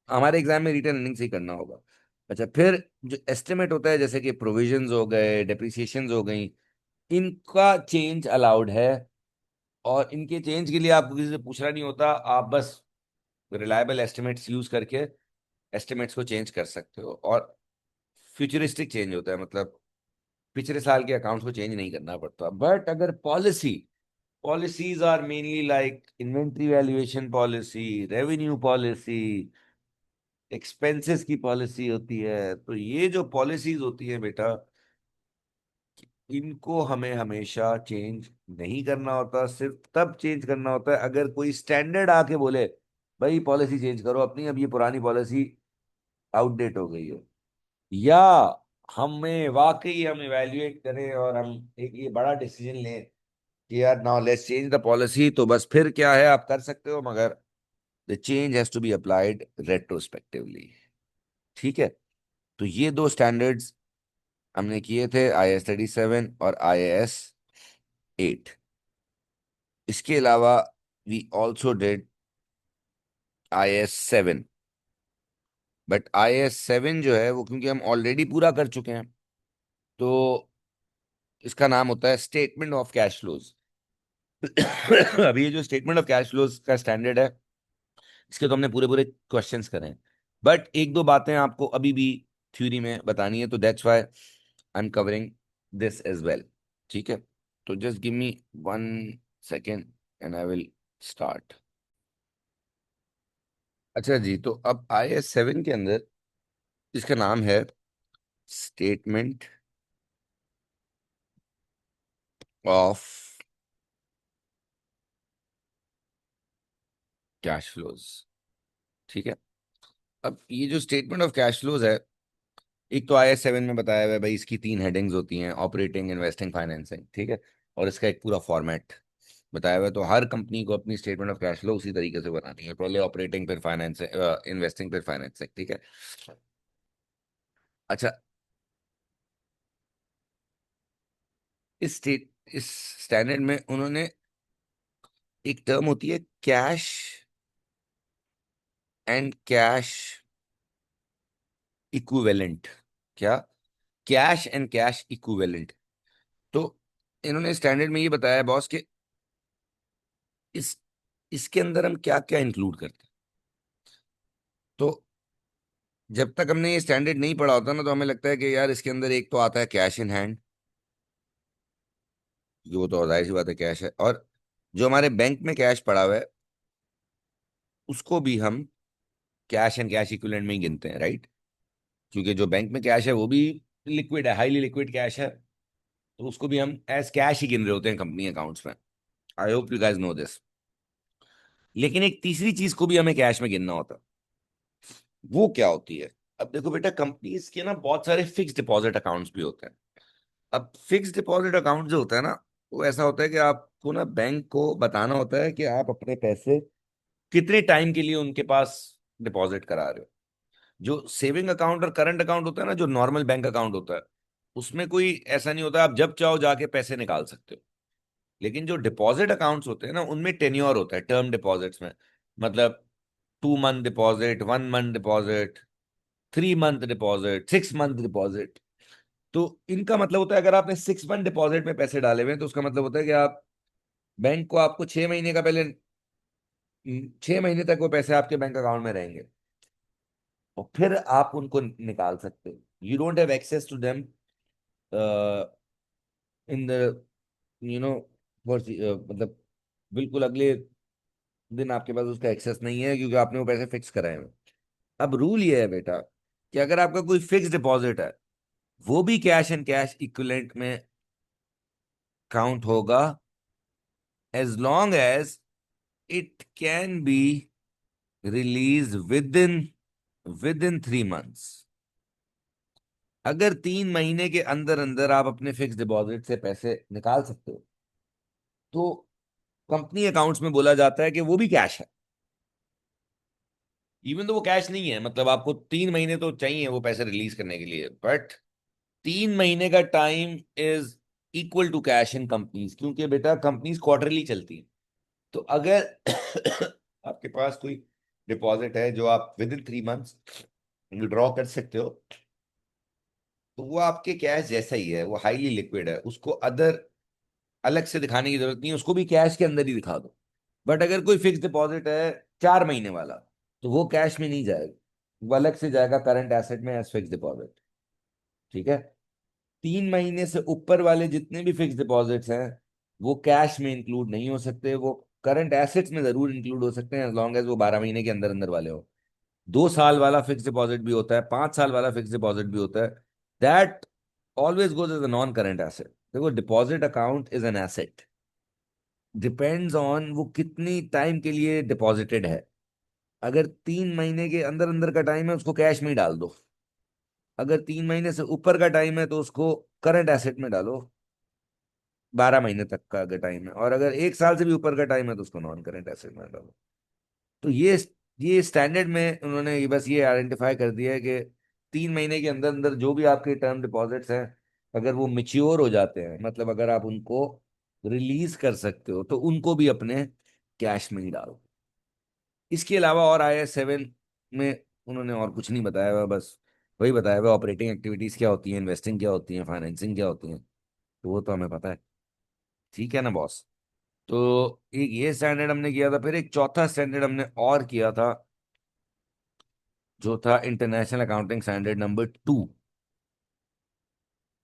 हमारे एग्जाम में रिटेन अर्निंग से ही करना होगा। अच्छा, फिर जो एस्टिमेट होता है, जैसे कि प्रोविजंस हो गए, डेप्रिसिएशंस हो गई, इनका चेंज अलाउड है। और इनके चेंज के लिए आपको किसी से पूछना नहीं होता, आप बस रिलायबल एस्टिमेट्स यूज करके एस्टिमेट्स को चेंज कर सकते हो। और फ्यूचरिस्टिक चेंज होता है, मतलब पिछले साल के अकाउंट्स को चेंज नहीं करना पड़ता। बट अगर policy, policies are mainly like inventory valuation policy, revenue policy, expenses की पॉलिसी होती है, तो ये जो पॉलिसीज होती है बेटा, इनको हमें हमेशा चेंज नहीं करना होता। सिर्फ तब चेंज करना होता है अगर कोई स्टैंडर्ड आके बोले भाई पॉलिसी चेंज करो अपनी, अब ये पुरानी पॉलिसी आउटडेट हो गई है, या हमें वाकई हम इवेल्युएट करें और हम एक ये बड़ा डिसीजन लें कि यार now let's change the policy, तो बस फिर क्या है आप कर सकते हो, मगर the change has to be applied retrospectively. ठीक है, तो ये दो स्टैंडर्ड्स हमने किए थे, IS37 और IAS8। इसके अलावा we also did IS7। But IS7 जो है वो, क्योंकि हम ऑलरेडी पूरा कर चुके हैं, तो इसका नाम होता है स्टेटमेंट ऑफ कैश फ्लोज। अभी ये जो स्टेटमेंट ऑफ कैश फ्लोज का स्टैंडर्ड है, इसके तो हमने पूरे पूरे क्वेश्चंस करे हैं। बट एक दो बातें आपको अभी भी थ्योरी में बतानी है, तो that's why I am covering this as well. ठीक है, तो just give me 1 second and I will start. अच्छा जी, तो अब IS7 के अंदर इसका नाम है स्टेटमेंट ऑफ कैश फ्लोज। ठीक है। अब ये जो स्टेटमेंट ऑफ कैश फ्लोज है, एक तो IS 7 में बताया हुआ है भाई, इसकी 3 हेडिंग्स होती हैं, ऑपरेटिंग, इन्वेस्टिंग, फाइनेंसिंग। ठीक है। और इसका एक पूरा फॉर्मेट बताया हुआ है। तो हर कंपनी को अपनी स्टेटमेंट ऑफ कैश फ्लो उसी तरीके से बनानी है, पहले ऑपरेटिंग, फिर फाइनेंसिंग, इन्वेस्टिंग, फिर फाइनेंसिंग। ठीक है। अच्छा, इस स्टैंडर्ड में उन्होंने एक टर्म होती है कैश एंड कैश इक्विवेलेंट। क्या? Cash and cash equivalent. तो इन्होंने स्टैंडर्ड में ये बताया बॉस कि इस इसके अंदर हम क्या क्या इंक्लूड करते हैं। तो जब तक हमने ये स्टैंडर्ड नहीं पढ़ा होता ना, तो हमें लगता है कि यार इसके अंदर एक तो आता है कैश इन हैंड, जो तो जाहिर सी बात है कैश है, और जो हमारे बैंक में कैश पड़ा हुआ है उसको भी हम कैश एंड कैश इक्विवेलेंट में ही गिनते हैं, राइट? क्योंकि जो बैंक में कैश है वो भी लिक्विड है, हाईली लिक्विड कैश है, तो उसको भी हम एज कैश ही गिन रहे होते हैं कंपनी अकाउंट्स में। I hope you guys know this. लेकिन एक तीसरी चीज को भी हमें कैश में गिनना होता है। वो क्या होती है? अब देखो बेटा, कंपनीज के ना बहुत सारे फिक्स डिपॉजिट अकाउंट्स भी होते हैं। अब फिक्स डिपॉजिट अकाउंट जो होता है ना, वो ऐसा होता है कि आपको ना बैंक को बताना होता है कि आप अपने पैसे कितने टाइम के लिए उनके पास डिपॉजिट करा रहे हो। जो सेविंग अकाउंट और करंट अकाउंट होता है ना, जो नॉर्मल बैंक अकाउंट होता है, उसमें कोई ऐसा नहीं होता, आप जब चाहो जाके पैसे निकाल सकते हो। लेकिन जो डिपॉजिट अकाउंट्स होते हैं ना, उनमें टेन्योर होता है, टर्म डिपॉजिट्स में। मतलब 2 month deposit, 1 month deposit, 3 month deposit, 6 month deposit. तो इनका मतलब होता है, अगर आपने 6 मंथ डिपॉजिट में पैसे डाले हुए हैं, तो उसका मतलब होता है कि आप बैंक को आपको 6 महीने का पहले 6 महीने तक वो पैसे आपके बैंक अकाउंट में रहेंगे, और फिर आप उनको निकाल सकते हो। You don't have access to them in the you know मतलब बिल्कुल अगले दिन आपके पास उसका एक्सेस नहीं है, क्योंकि आपने वो पैसे फिक्स कराए हैं। अब रूल ये है बेटा कि अगर आपका कोई फिक्स डिपॉजिट है, वो भी कैश एंड कैश इक्विवेलेंट में काउंट होगा, as long as it can be release within 3 months. अगर 3 महीने के अंदर अंदर आप अपने फिक्स डिपॉजिट से पैसे निकाल सकते हो, तो कंपनी अकाउंट्स में बोला जाता है कि वो भी कैश है। इवन तो वो कैश नहीं है, मतलब आपको 3 महीने तो चाहिए वो पैसे रिलीज करने के लिए, बट 3 महीने का time is equal to cash in companies, क्योंकि बेटा कंपनीज क्वार्टरली चलती हैं। तो अगर आपके पास कोई डिपॉजिट है जो आप विद इन 3 मंथ्स विड्रॉ कर सकते हो, तो वो आपके कैश जैसा ही है, वो हाईली लिक्विड है, उसको अदर अलग से दिखाने की जरूरत नहीं है, उसको भी कैश के अंदर ही दिखा दो। बट अगर कोई फिक्स डिपॉजिट है 4 महीने वाला, तो वो कैश में नहीं जाएगा, वो अलग से जाएगा करंट एसेट में एज फिक्स डिपॉजिट। ठीक है। 3 महीने से ऊपर वाले जितने भी फिक्स डिपॉजिट्स हैं, वो कैश में इंक्लूड नहीं हो सकते, वो करंट एसेट्स में जरूर इंक्लूड हो सकते हैं, एज लॉन्ग एज वो 12 महीने के अंदर अंदर वाले हो। 2 साल वाला फिक्स डिपॉजिट भी होता है, 5 साल वाला फिक्स डिपॉजिट भी होता है। That always goes as a non current asset. देखो, deposit account is an asset, depends on वो कितनी टाइम के लिए डिपॉजिटेड है। अगर 3 महीने के अंदर अंदर का टाइम है, उसको कैश में ही डाल दो। अगर 3 महीने से ऊपर का टाइम है, तो उसको करंट एसेट में डालो। 12 महीने तक का अगर टाइम है, और अगर 1 साल से भी ऊपर का टाइम है, तो उसको नॉन करंट एसेट में डालो। तो ये स्टैंडर्ड में उन्होंने ये बस ये आइडेंटिफाई कर दिया है कि 3 महीने के अंदर अंदर जो भी आपके टर्म डिपॉजिट्स हैं, अगर वो मिच्योर हो जाते हैं, मतलब अगर आप उनको रिलीज कर सकते हो, तो उनको भी अपने कैश में ही डालो। इसके अलावा और IS 7 में उन्होंने और कुछ नहीं बताया हुआ, बस वही बताया हुआ ऑपरेटिंग एक्टिविटीज क्या होती हैं, इन्वेस्टिंग क्या होती है, फाइनेंसिंग क्या होती है। तो वो तो हमें पता है। ठीक है ना बॉस? तो एक ये स्टैंडर्ड हमने किया था, फिर एक चौथा स्टैंडर्ड हमने और किया था, जो था इंटरनेशनल अकाउंटिंग स्टैंडर्ड नंबर 2।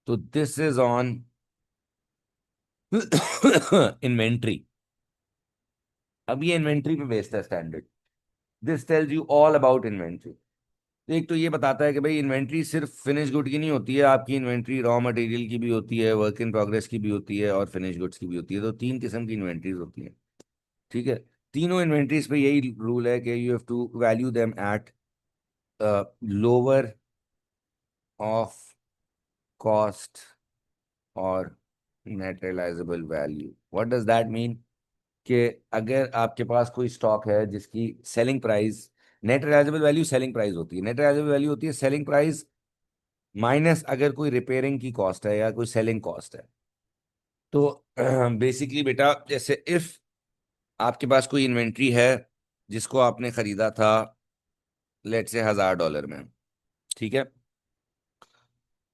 तो दिस इज ऑन इन्वेंट्री। अब ये इन्वेंट्री पे बेस्ड है standard. This tells you all about inventory. तो एक तो ये बताता है कि भाई इन्वेंट्री सिर्फ फिनिश गुड की नहीं होती है, आपकी इन्वेंट्री रॉ मटेरियल की भी होती है, वर्क इन प्रोग्रेस की भी होती है, और फिनिश गुड्स की भी होती है। तो तीन किस्म की इन्वेंट्रीज होती हैं। ठीक है। तीनों इन्वेंट्रीज पे यही रूल है कि you have to value them at lower of cost और net realisable value. What does that mean? कि अगर आपके पास कोई स्टॉक है जिसकी selling price, net realisable value selling price होती है, नेट रियलाइजेबल वैल्यू होती है सेलिंग प्राइस माइनस अगर कोई रिपेयरिंग की कॉस्ट है या कोई सेलिंग कॉस्ट है। तो बेसिकली बेटा, जैसे इफ आपके पास कोई इन्वेंट्री है जिसको आपने खरीदा था लेट से $1000 में, ठीक है,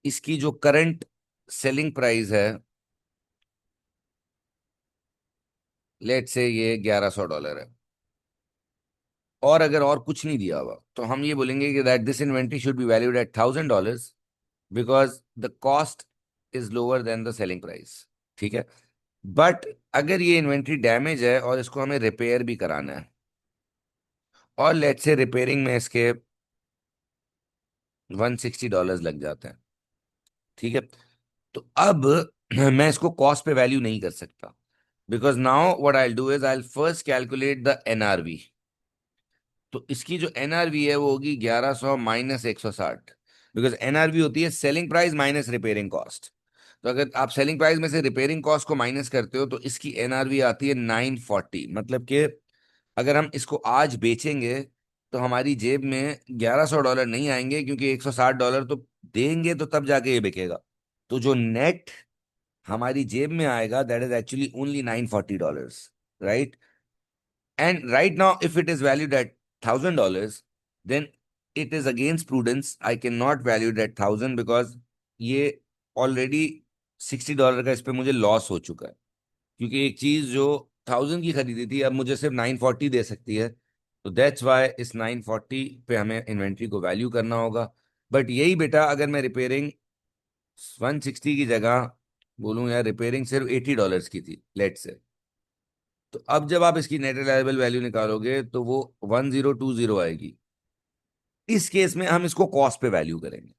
इसकी जो करंट सेलिंग प्राइस है लेट से ये $1100 है, और अगर और कुछ नहीं दिया हुआ तो हम ये बोलेंगे कि that this inventory should be valued at $1000 because the cost is lower than the selling price. ठीक है। बट अगर ये इन्वेंट्री डैमेज है और इसको हमें रिपेयर भी कराना है, और लेट से रिपेयरिंग में इसके $160 लग जाते हैं, ठीक है, तो अब मैं इसको कॉस्ट पे वैल्यू नहीं कर सकता, because now what I do is I first calculate the NRV. तो इसकी जो एनआरवी है वो होगी 1100 माइनस 160, बिकॉज एनआरवी होती है selling price minus repairing cost. तो अगर आप सेलिंग प्राइस में से रिपेयरिंग कॉस्ट को माइनस करते हो तो इसकी एनआरवी आती है 940। मतलब कि अगर हम इसको आज बेचेंगे तो हमारी जेब में $1100 नहीं आएंगे, क्योंकि $160 तो देंगे तो तब जाके ये बिकेगा। तो जो नेट हमारी जेब में आएगा that is actually only $940, right? And right now, if it is valued at $1000, then it is against prudence. I cannot value it at 1000 because ये ऑलरेडी $60 का इस पे मुझे लॉस हो चुका है, क्योंकि एक चीज जो 1000 की खरीदी थी अब मुझे सिर्फ 940 दे सकती है। तो दैट्स वाई इस 940 पे हमें इन्वेंट्री को वैल्यू करना होगा। बट यही बेटा, अगर मैं रिपेयरिंग 160 की जगह बोलूं यार रिपेयरिंग सिर्फ $80 की थी लेट से, तो अब जब आप इसकी नेट रिलायबल वैल्यू निकालोगे तो वो 1020 आएगी। इस केस में हम इसको कॉस्ट पे वैल्यू करेंगे,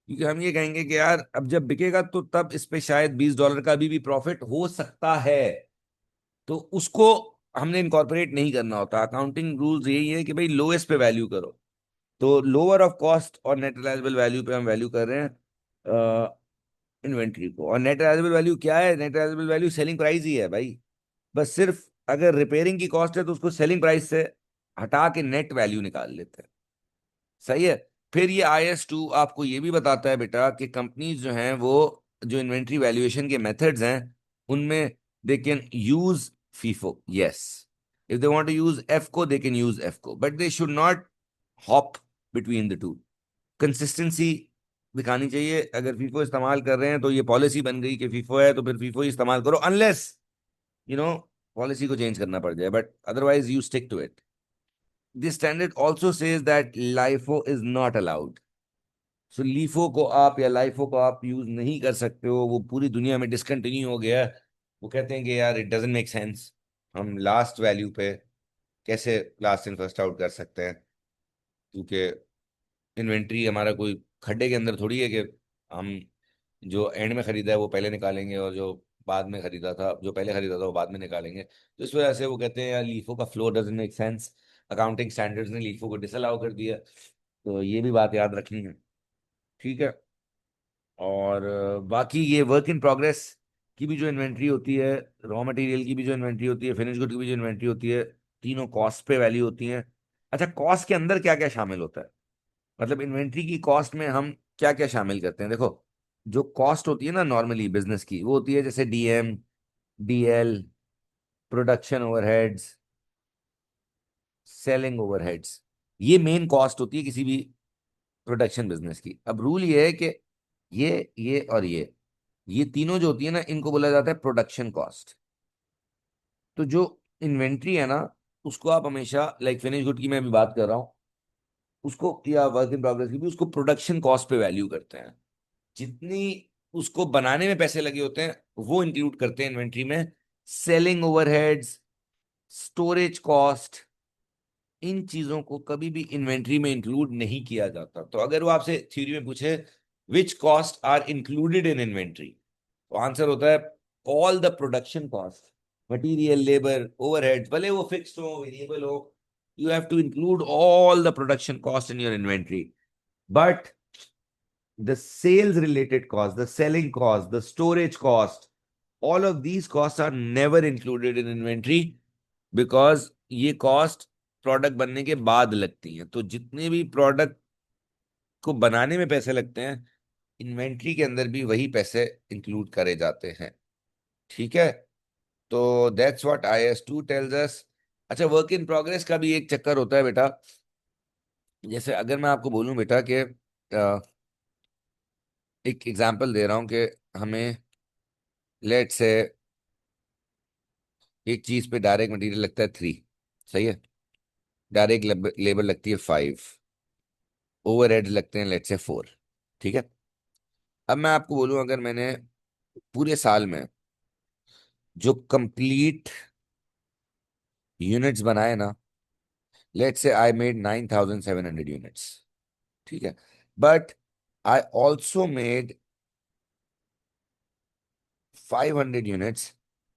क्योंकि हम ये कहेंगे कि यार अब जब बिकेगा तो तब इस पे शायद $20 का भी प्रॉफिट हो सकता है। तो उसको हमने इनकॉर्पोरेट नहीं करना होता। अकाउंटिंग रूल्स यही है कि भाई लोएस्ट पे वैल्यू करो। तो लोअर ऑफ कॉस्ट और नेट रिलायबल वैल्यू पे हम वैल्यू कर रहे हैं इन्वेंट्री को। और नेट रिलायबल वैल्यू क्या है? Net reliable value selling price ही है भाई। बस सिर्फ अगर रिपेयरिंग की कॉस्ट है तो उसको सेलिंग प्राइस से हटा के नेट वैल्यू निकाल लेते हैं। सही है। फिर ये IS2 आपको ये भी बताता है बेटा कि कंपनीज जो हैं वो जो इन्वेंट्री वैल्यूएशन के मेथड्स हैं उनमें they can use FIFO, yes, if they want to use FCO they can use FCO, but they should not hop between the two. Consistency दिखानी चाहिए। अगर फीफो इस्तेमाल कर रहे हैं तो ये पॉलिसी बन गई कि फीफो है तो फिर फीफो ही इस्तेमाल करो, अनलेस यू नो पॉलिसी को चेंज करना पड़ जाए, but otherwise you stick to it. This standard also says that LIFO is not allowed. So LIFO को आप या लाइफो को आप यूज नहीं कर सकते हो, वो पूरी दुनिया में डिसकंटिन्यू हो गया है। वो कहते हैं कि यार इट डजंट मेक सेंस, हम लास्ट वैल्यू पे कैसे लास्ट इन फर्स्ट आउट कर सकते हैं, क्योंकि इन्वेंट्री हमारा कोई खड्डे के अंदर थोड़ी है कि हम जो एंड में खरीदा है वो पहले निकालेंगे और जो बाद में खरीदा था, जो पहले खरीदा था वो बाद में निकालेंगे। तो इस वजह से वो कहते हैं यार लीफो का flow doesn't make sense. Accounting standards ने लीफो को डिसअलाउ कर दिया। तो ये भी बात याद रखनी है। ठीक है। और बाकी ये वर्क इन प्रोग्रेस की भी जो इन्वेंट्री होती है, रॉ मटेरियल की भी जो इन्वेंट्री होती है, फिनिश गुड की भी जो इन्वेंट्री होती है, तीनों कॉस्ट पे वैल्यू होती है। अच्छा, कॉस्ट के अंदर क्या क्या शामिल होता है? मतलब इन्वेंट्री की कॉस्ट में हम क्या क्या शामिल करते हैं? देखो, जो कॉस्ट होती है ना नॉर्मली बिजनेस की, वो होती है जैसे DM, DL, production overheads, selling overheads. ये मेन कॉस्ट होती है किसी भी प्रोडक्शन बिजनेस की। अब रूल ये है कि ये और ये तीनों जो होती है ना इनको बोला जाता है प्रोडक्शन कॉस्ट। तो जो इन्वेंट्री है ना उसको आप हमेशा, लाइक फिनिश गुड की मैं अभी बात कर रहा हूँ, उसको या वर्क इन प्रोग्रेस की भी, उसको प्रोडक्शन कॉस्ट पे वैल्यू करते हैं। जितनी उसको बनाने में पैसे लगे होते हैं वो इंक्लूड करते हैं इन्वेंट्री में। सेलिंग ओवरहेड्स, स्टोरेज कॉस्ट, इन चीजों को कभी भी इन्वेंट्री में इंक्लूड नहीं किया जाता। तो अगर वो आपसे थ्योरी में पूछे which cost are included in inventory, तो आंसर होता है all the production cost, material, labour, overheads, भले वो फिक्स्ड हो वेरिएबल हो, you have to include all the production cost in your inventory. But the sales related cost, the selling cost, the storage cost, all of these costs are never included in inventory because ये cost product बनने के बाद लगती हैं। तो जितने भी product को बनाने में पैसे लगते हैं, इन्वेंट्री के अंदर भी वही पैसे इंक्लूड करे जाते हैं। ठीक है, तो that's what IS2 tells us. अच्छा, वर्क इन प्रोग्रेस का भी एक चक्कर होता है बेटा। जैसे अगर मैं आपको बोलूं बेटा कि एक एग्जांपल दे रहा हूं कि हमें लेट से एक चीज पे डायरेक्ट मटेरियल लगता है 3, सही है, डायरेक्ट लेबर लगती है 5, ओवरहेड लगते हैं लेट से 4। ठीक है, अब मैं आपको बोलूं अगर मैंने पूरे साल में जो कंप्लीट यूनिट्स बनाए ना, लेट से आई मेड 9,700 यूनिट्स, ठीक है, but I also made 500 units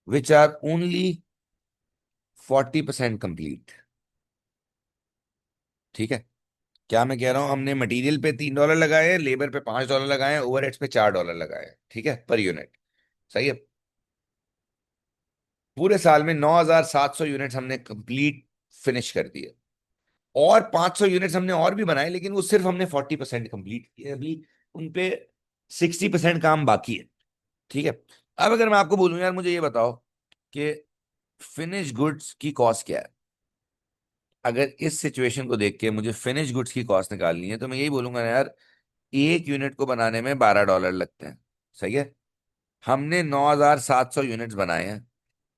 which are only 40% complete. ठीक है, क्या मैं कह रहा हूं, हमने मटेरियल पे $3 लगाए हैं, लेबर पे $5 लगाए हैं, ओवरहेड्स पे $4 लगाए हैं, ठीक है, पर यूनिट। सही है, पूरे साल में 9,700 यूनिट्स हमने कंप्लीट फिनिश कर दिए, और 500 यूनिट्स हमने और भी बनाए, लेकिन वो सिर्फ हमने 40% कंप्लीट किए, अभी उन पे 60% काम बाकी है। ठीक है, अब अगर मैं आपको बोलूं यार मुझे ये बताओ कि फिनिश गुड्स की कॉस्ट क्या है, अगर इस सिचुएशन को देख के मुझे फिनिश गुड्स की कॉस्ट निकालनी है, तो मैं यही बोलूंगा ना यार, एक यूनिट को बनाने में $12 लगते हैं। सही है, हमने 9,700 यूनिट्स बनाए हैं,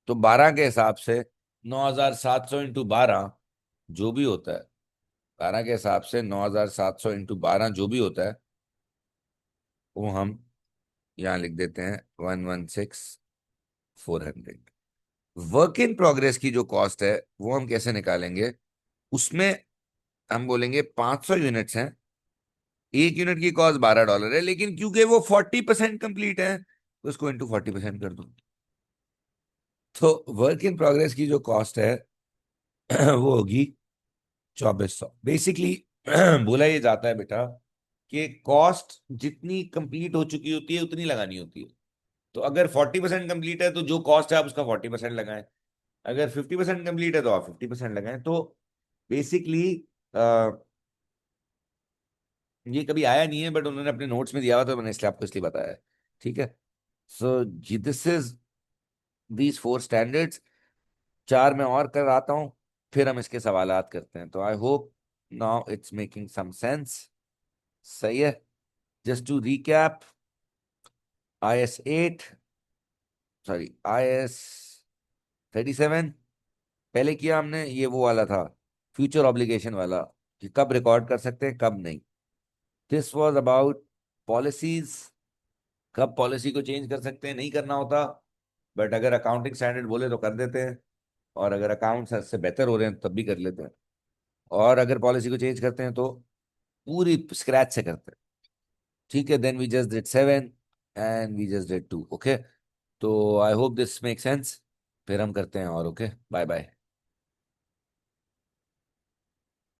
तो 12 के हिसाब से 9,700 इंटू 12 जो भी होता है, 12 के हिसाब से 9,700 इंटू 12 जो भी होता है, वो हम यहाँ लिख देते हैं 116,400। वर्क इन प्रोग्रेस की जो कॉस्ट है वो हम कैसे निकालेंगे, उसमें हम बोलेंगे 500 यूनिट्स हैं, एक यूनिट की कॉस्ट $12 है, लेकिन क्योंकि वो 40% कंप्लीट है, तो उसको इंटू 40% कर दो। तो वर्क इन प्रोग्रेस की जो कॉस्ट है वो होगी 2,400। बेसिकली बोला ये जाता है बेटा कि कॉस्ट जितनी कंप्लीट हो चुकी होती है उतनी लगानी होती है। तो अगर 40% कंप्लीट है तो जो कॉस्ट है आप उसका 40% लगाएं, अगर 50% कंप्लीट है तो आप 50% लगाएं। तो बेसिकली ये कभी आया नहीं है, बट उन्होंने अपने नोट्स में दिया हुआ, तो मैंने इसलिए आपको इसलिए बताया है। ठीक है, so this is these 4 standards. 4 मैं और कर आता हूँ, फिर हम इसके सवालात करते हैं। तो I hope now it's making some sense. सही है, just to recap, IS8, sorry IS37 पहले किया हमने, ये वो वाला था फ्यूचर ऑब्लिगेशन वाला, कि कब रिकॉर्ड कर सकते हैं कब नहीं। दिस वाज अबाउट पॉलिसीज, कब पॉलिसी को चेंज कर सकते हैं, नहीं करना होता, बट अगर अकाउंटिंग स्टैंडर्ड बोले तो कर देते हैं, और अगर अकाउंट्स से बेहतर हो रहे हैं तब भी कर लेते हैं, और अगर पॉलिसी को चेंज करते हैं तो पूरी स्क्रैच से करते हैं। ठीक है, then we just did 7 and we just did 2। Okay, तो I hope this make sense, फिर हम करते हैं और। Okay, bye bye.